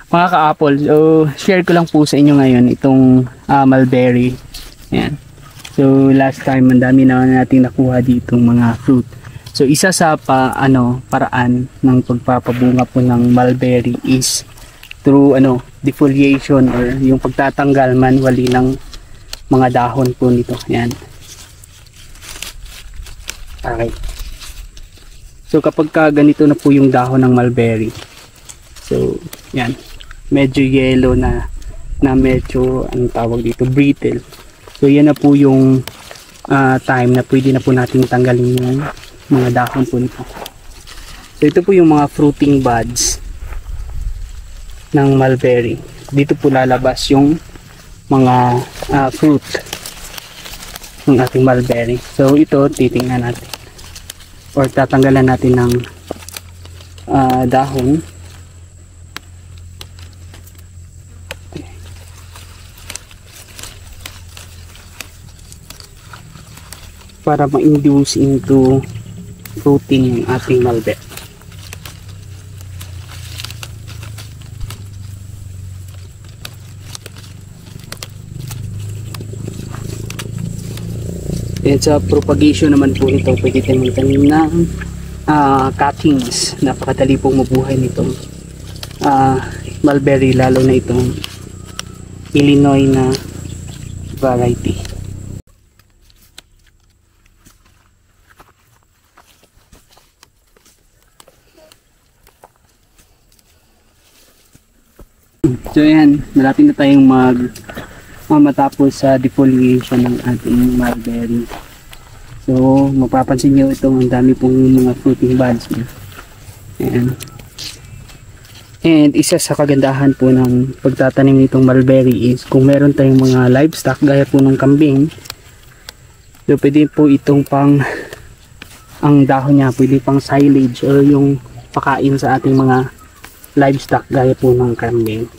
Mga ka-apple, so share ko lang po sa inyo ngayon itong mulberry. Ayan. So last time ang dami na natin nakuha ditong mga fruit. So isa sa paraan ng pagpapabunga po ng mulberry is through defoliation or yung pagtatanggal manually ng mga dahon po nito. Ayan. Okay. So kapag ganito na po yung dahon ng mulberry, so yan, medyo yellow na medyo tawag dito, brittle. So yan na po yung time na pwede na po natin tanggalin yung mga dahon po nito. So ito po yung mga fruiting buds ng mulberry. Dito po lalabas yung mga fruit ng ating mulberry. So ito titingnan natin or tatanggalan natin ng dahon. Para ma-induce into fruiting ang ating mulberry. And sa propagation naman po nito, pwede tayo magtanim ng cuttings. Napakadali pong mabuhay nitong mulberry, lalo na itong Illinois na variety. So ayan, malapit na tayong matapos sa defoliation ng ating mulberry. So mapapansin nyo itong ang dami pong mga fruiting buds. Ayan. And isa sa kagandahan po ng pagtatanim nitong mulberry is kung meron tayong mga livestock gaya po ng kambing, so pwede po itong ang dahon niya pwede pang silage o yung pakain sa ating mga livestock gaya po ng kambing.